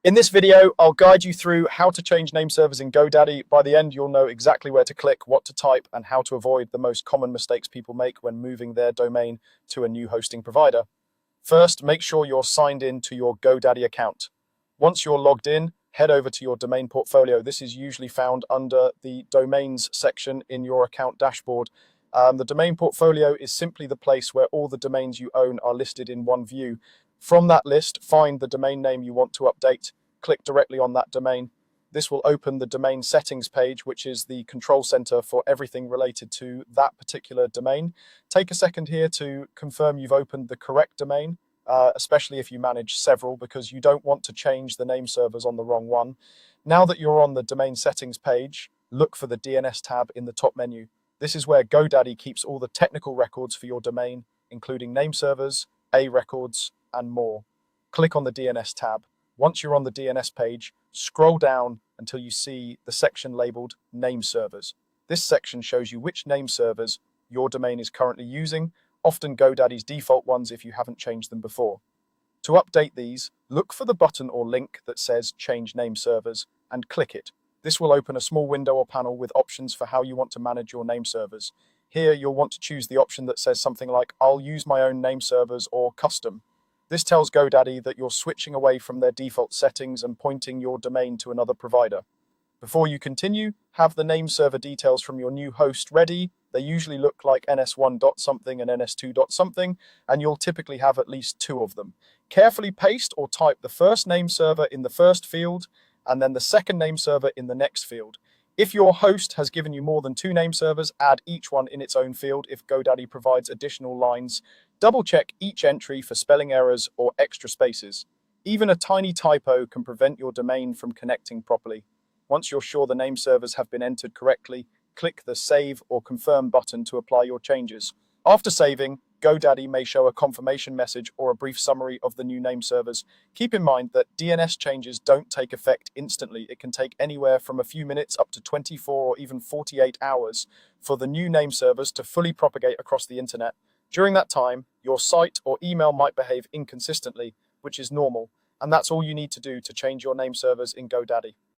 In this video, I'll guide you through how to change name servers in GoDaddy. By the end, you'll know exactly where to click, what to type, and how to avoid the most common mistakes people make when moving their domain to a new hosting provider. First, make sure you're signed in to your GoDaddy account. Once you're logged in, head over to your domain portfolio. This is usually found under the domains section in your account dashboard. The domain portfolio is simply the place where all the domains you own are listed in one view. From that list, find the domain name you want to update, click directly on that domain. This will open the domain settings page, which is the control center for everything related to that particular domain. Take a second here to confirm you've opened the correct domain, especially if you manage several, because you don't want to change the name servers on the wrong one. Now that you're on the domain settings page, look for the DNS tab in the top menu. This is where GoDaddy keeps all the technical records for your domain, including name servers, A records, and more. Click on the DNS tab. Once you're on the DNS page, scroll down until you see the section labeled Name Servers. This section shows you which name servers your domain is currently using, often GoDaddy's default ones if you haven't changed them before. To update these, look for the button or link that says Change Name Servers and click it. This will open a small window or panel with options for how you want to manage your name servers. Here, you'll want to choose the option that says something like, I'll use my own name servers or custom. This tells GoDaddy that you're switching away from their default settings and pointing your domain to another provider. Before you continue, have the name server details from your new host ready. They usually look like ns1.something and ns2.something, and you'll typically have at least two of them. Carefully paste or type the first name server in the first field, and then the second name server in the next field. If your host has given you more than two name servers, add each one in its own field. If GoDaddy provides additional lines, double-check each entry for spelling errors or extra spaces. Even a tiny typo can prevent your domain from connecting properly. Once you're sure the name servers have been entered correctly, click the Save or Confirm button to apply your changes. After saving, GoDaddy may show a confirmation message or a brief summary of the new name servers. Keep in mind that DNS changes don't take effect instantly. It can take anywhere from a few minutes up to 24 or even 48 hours for the new name servers to fully propagate across the internet. During that time, your site or email might behave inconsistently, which is normal, and that's all you need to do to change your name servers in GoDaddy.